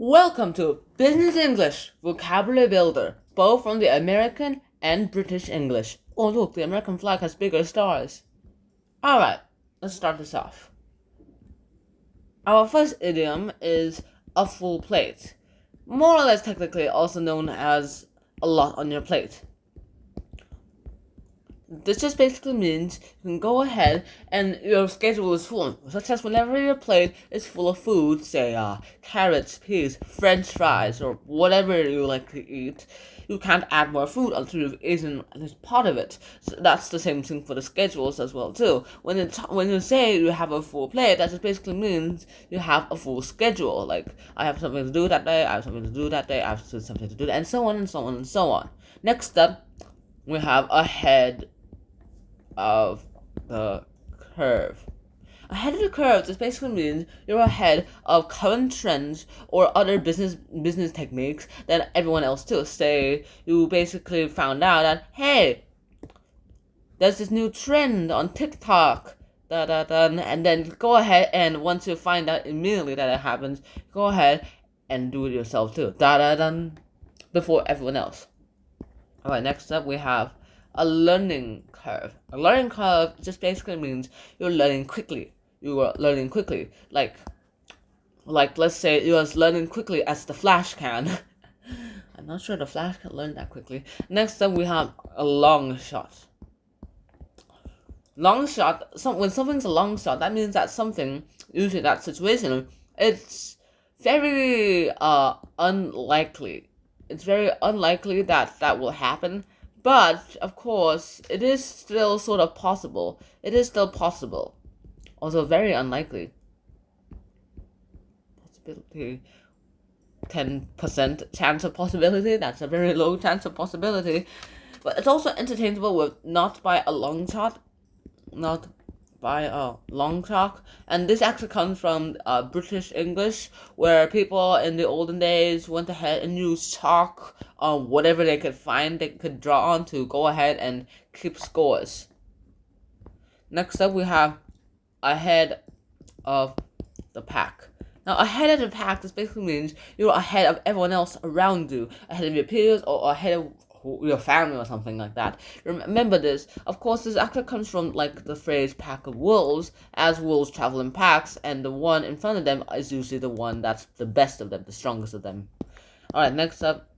Welcome to Business English Vocabulary Builder, both from the American and British English. Oh, look, the American flag has bigger stars. Alright, let's start this off. Our first idiom is a full plate, more or less technically also known as a lot on your plate. This just basically means you can go ahead and your schedule is full, such as whenever your plate is full of food, say carrots, peas, french fries, or whatever you like to eat, you can't add more food until you've eaten at least part of it. So that's the same thing for the schedules as well too. When you say you have a full plate, that just basically means you have a full schedule. Like I have something to do that day, I have something to do that day, I have something to do, and so on and so on and so on. Next up, we have ahead of the curve. Ahead of the curve, this basically means you're ahead of current trends or other business techniques than everyone else too. Say you basically found out that hey, there's this new trend on TikTok. Da, da, da, and then go ahead and once you find out immediately that it happens, go ahead and do it yourself too. Da da da, before everyone else. Alright, next up we have a learning curve. A learning curve just basically means you're learning quickly. You are learning quickly. Like let's say you are learning quickly as the Flash can. I'm not sure the Flash can learn that quickly. Next up we have a long shot. Long shot, when something's a long shot, that means that something, usually that situation, it's very unlikely. It's very unlikely that that will happen, but of course, it is still sort of possible. It is still possible. Also very unlikely. Possibility 10% chance of possibility. That's a very low chance of possibility. But it's also entertainable with not by a long shot, not by a long shot. And this actually comes from British English, where people in the olden days went ahead and used chalk on whatever they could find, they could draw on to go ahead and keep scores. Next up, we have ahead of the pack. Now, ahead of the pack, this basically means you're ahead of everyone else around you, ahead of your peers or ahead of your family or something like that. Remember this. Of course, this actually comes from like the phrase "pack of wolves," as wolves travel in packs, and the one in front of them is usually the one that's the best of them, the strongest of them. All right, next up,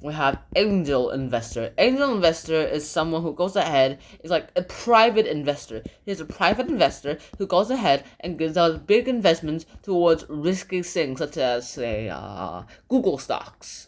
we have angel investor. Angel investor is someone who goes ahead, is like a private investor. He's a private investor who goes ahead and gives out big investments towards risky things such as, say, Google stocks.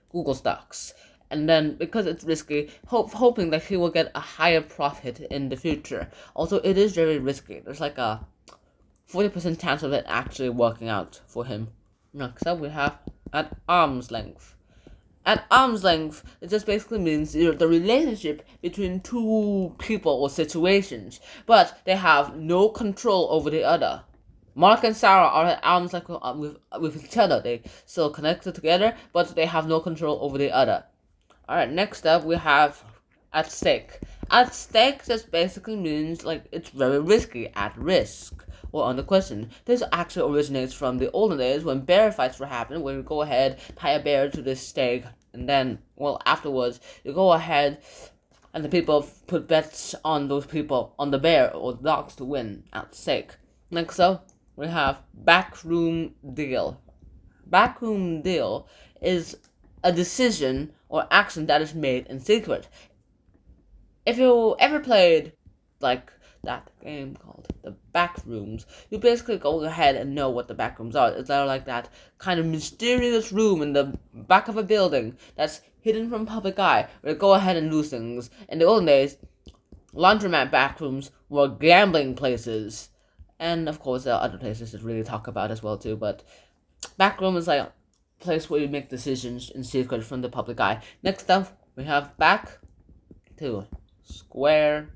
Google stocks. And then, because it's risky, hoping that he will get a higher profit in the future. Also, it is very risky. There's like a 40% chance of it actually working out for him. Next up, we have at arm's length. At arm's length, it just basically means the relationship between two people or situations, but they have no control over the other. Mark and Sarah are at arm's length with each other. They still connected together, but they have no control over the other. Alright, next up we have at stake. At stake just basically means like it's very risky, at risk, or under question. This actually originates from the olden days when bear fights were happening, where you go ahead, tie a bear to this stake, and then, well, afterwards, you go ahead and the people put bets on those people, on the bear or the dogs to win at stake. Next up, we have backroom deal. Backroom deal is a decision or action that is made in secret. If you ever played like that game called the Backrooms, you basically go ahead and know what the backrooms are. It's like that kind of mysterious room in the back of a building that's hidden from public eye, where you go ahead and do things. In the olden days, laundromat backrooms were gambling places, and of course there are other places to really talk about as well too. But backroom is like a place where you make decisions in secret from the public eye. Next up, we have back to square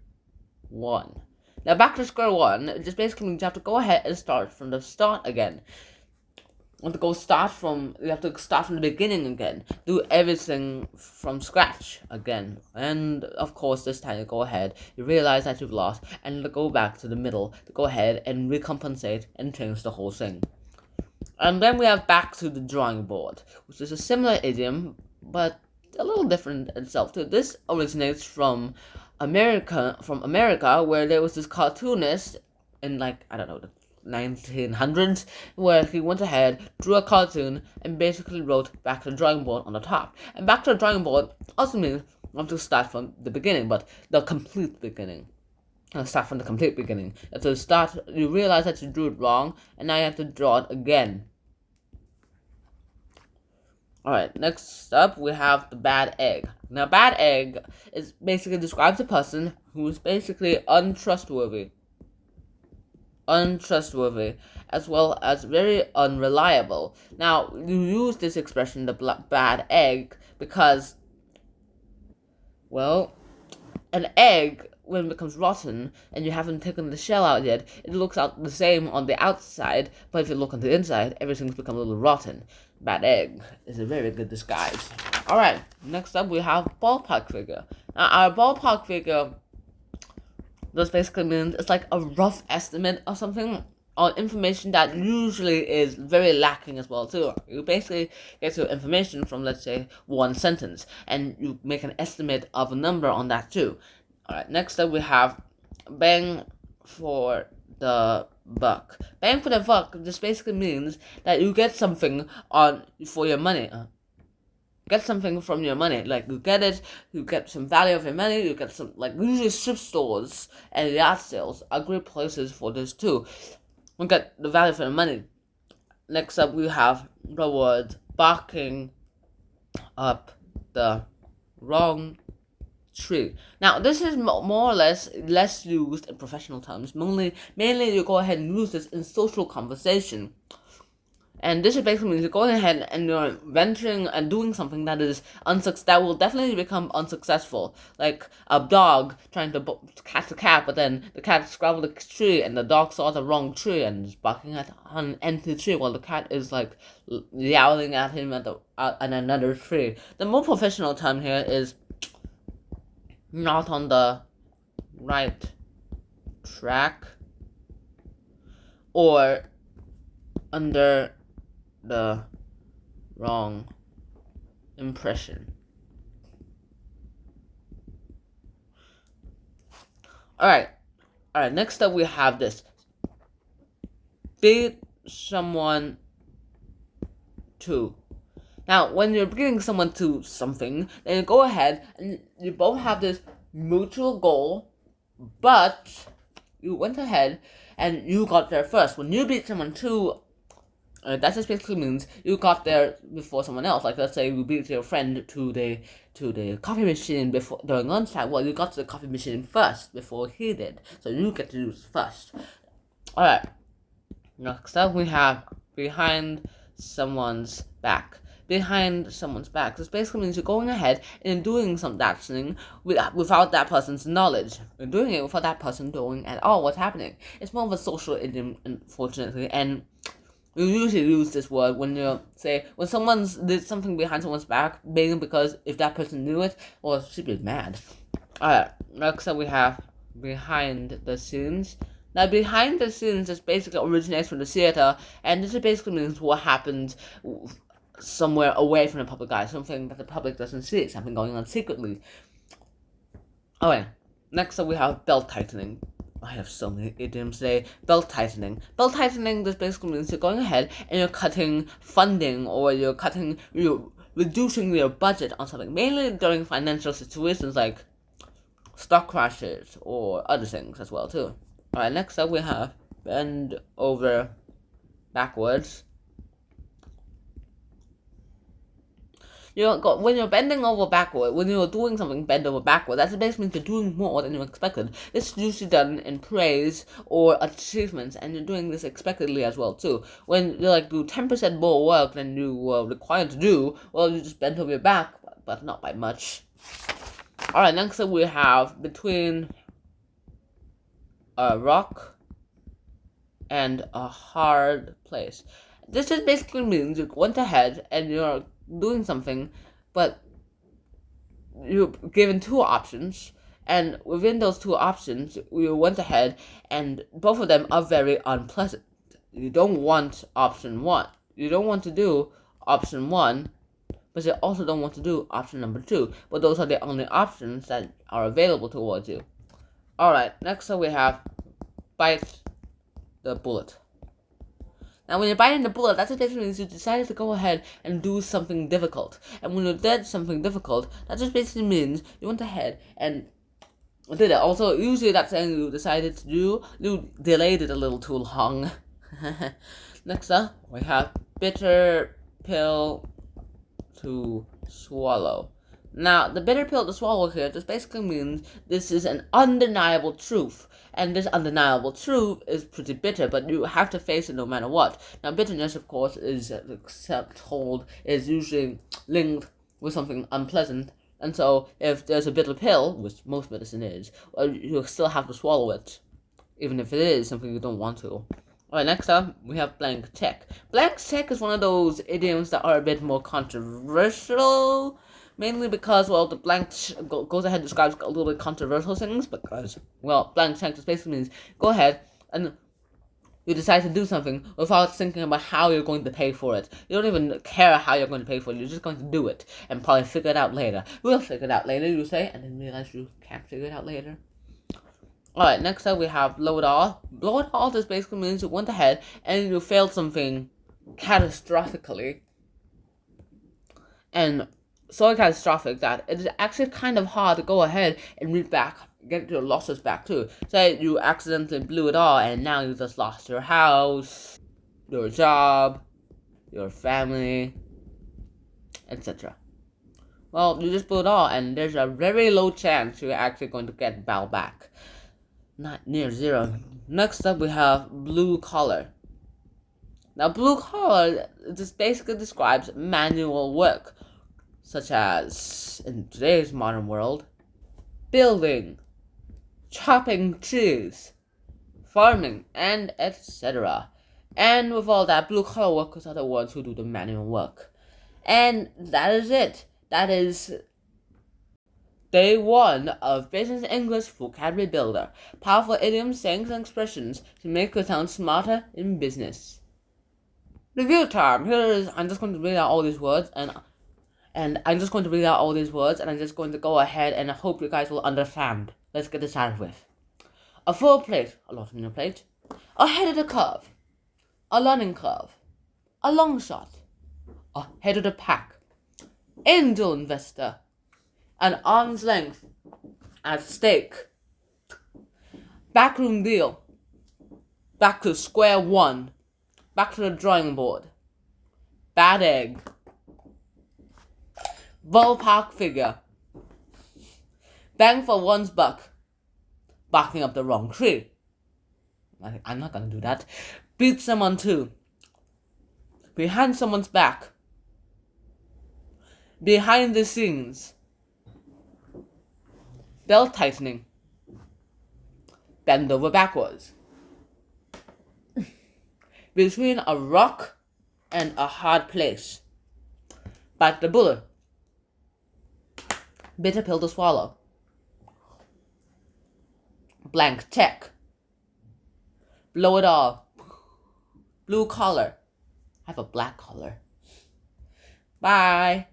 one. Now, back to square one, it just basically means you have to go ahead and start from the start again. You have to start from the beginning again. Do everything from scratch again. And of course, this time you go ahead, you realize that you've lost, and you go back to the middle to go ahead and recompensate and change the whole thing. And then we have back to the drawing board, which is a similar idiom, but a little different itself too. This originates from America, where there was this cartoonist in, like, I don't know, the 1900s, where he went ahead, drew a cartoon, and basically wrote back to the drawing board on the top. And back to the drawing board also means not to start from the beginning, but the complete beginning. Start from the complete beginning. And to start, you realize that you drew it wrong, and now you have to draw it again. Alright, next up we have the bad egg. Now, bad egg is basically describes a person who is basically untrustworthy, as well as very unreliable. Now, you use this expression, the bad egg, because, well, an egg, when it becomes rotten and you haven't taken the shell out yet, it looks out the same on the outside, but if you look on the inside, everything's become a little rotten. Bad egg is a very good disguise. Alright, next up we have ballpark figure. Now, our ballpark figure, this basically means it's like a rough estimate of something, on information that usually is very lacking as well too. You basically get your information from, let's say, one sentence, and you make an estimate of a number on that too. Alright, next up we have bang for the buck. Bang for the buck just basically means that you get something for your money. Get something from your money. Like, you get some value of your money, you get some, like, usually thrift stores and yard sales are great places for this too. We get the value for your money. Next up we have the word barking up the wrong tree. Now, this is more or less used in professional terms. Mainly you go ahead and use this in social conversation. And this is basically means you're going ahead and you're venturing and doing something that will definitely become unsuccessful. Like a dog trying to catch a cat, but then the cat scrambled the tree and the dog saw the wrong tree and is barking at an empty tree while the cat is, like, yowling at him at another tree. The more professional term here is not on the right track, or under the wrong impression. Alright, next up we have this. Beat someone to. Now, when you're beating someone to something, then you go ahead and you both have this mutual goal, but you went ahead and you got there first. When you beat someone to, that just basically means you got there before someone else. Like, let's say you beat your friend to the coffee machine during lunchtime. Well, you got to the coffee machine first before he did, so you get to use first. Alright, next up we have behind someone's back. Behind someone's back. This basically means you're going ahead and doing some actioning without that person's knowledge. You're doing it without that person knowing at all what's happening. It's more of a social idiom, unfortunately, and we usually use this word when someone's did something behind someone's back, mainly because if that person knew it, well, she'd be mad. Alright, next up we have behind the scenes. Now, behind the scenes just basically originates from the theater, and this basically means what happens somewhere away from the public eye, something that the public doesn't see, something going on secretly. Alright, next up we have belt tightening. I have so many idioms today. Belt tightening. Belt tightening just basically means you're going ahead and you're cutting funding, or you're reducing your budget on something, mainly during financial situations like stock crashes or other things as well too. Alright, next up we have bend over backwards. When you're bending over backward, when you're doing something bend over backward, that basically means you're doing more than you expected. This is usually done in praise or achievements, and you're doing this expectedly as well too. When you do 10% more work than you were required to do, well, you just bend over your back, but not by much. Alright, next up we have between a rock and a hard place. This just basically means you went ahead and you're doing something, but you're given two options, and within those two options, you went ahead and both of them are very unpleasant. You don't want option one. you don't want to do option 1, but you also don't want to do option number 2. But those are the only options that are available towards you. Alright, next up we have bite the bullet. Now, when you're biting the bullet, that just basically means you decided to go ahead and do something difficult. And when you did something difficult, that just basically means you went ahead and did it. Also, usually that's saying you decided to do, you delayed it a little too long. Next up, we have bitter pill to swallow. Now, the bitter pill to swallow here just basically means this is an undeniable truth. And this undeniable truth is pretty bitter, but you have to face it no matter what. Now, bitterness, of course, is usually linked with something unpleasant. And so, if there's a bitter pill, which most medicine is, you still have to swallow it, even if it is something you don't want to. Alright, next up, we have blank check. Blank check is one of those idioms that are a bit more controversial, mainly because, well, the blank goes ahead and describes a little bit controversial things, because, well, blank check just basically means go ahead and you decide to do something without thinking about how you're going to pay for it. You don't even care how you're going to pay for it, you're just going to do it, and probably figure it out later. We'll figure it out later, you say, and then realize you can't figure it out later. Alright, next up we have blow it all. Blow it all just basically means you went ahead and you failed something catastrophically. And so catastrophic that it is actually kind of hard to go ahead and get your losses back too. Say you accidentally blew it all and now you just lost your house, your job, your family, etc. Well, you just blew it all and there's a very low chance you're actually going to get it all back. Not near zero. Next up we have blue collar. Now, blue collar just basically describes manual work, such as, in today's modern world, building, chopping trees, farming, and etc. And with all that, blue collar workers are the ones who do the manual work. And that is it. That is Day 1 of Business English Vocabulary Builder. Powerful idioms, sayings, and expressions to make you sound smarter in business. Review time. I'm just going to read out all these words and I'm just going to go ahead and I hope you guys will understand. Let's get this started with. A full plate, a lot on your plate. Ahead of the curve. A learning curve. A long shot. Ahead of the pack. Angel investor. An arm's length. At stake. Backroom deal. Back to square one. Back to the drawing board. Bad egg. Ballpark figure. Bang for one's buck. Barking up the wrong tree. I'm not gonna do that. Beat someone too. Behind someone's back. Behind the scenes. Belt tightening. Bend over backwards. Between a rock and a hard place. Bite the bullet. Bitter pill to swallow. Blank check. Blow it all. Blue collar. I have a black collar. Bye.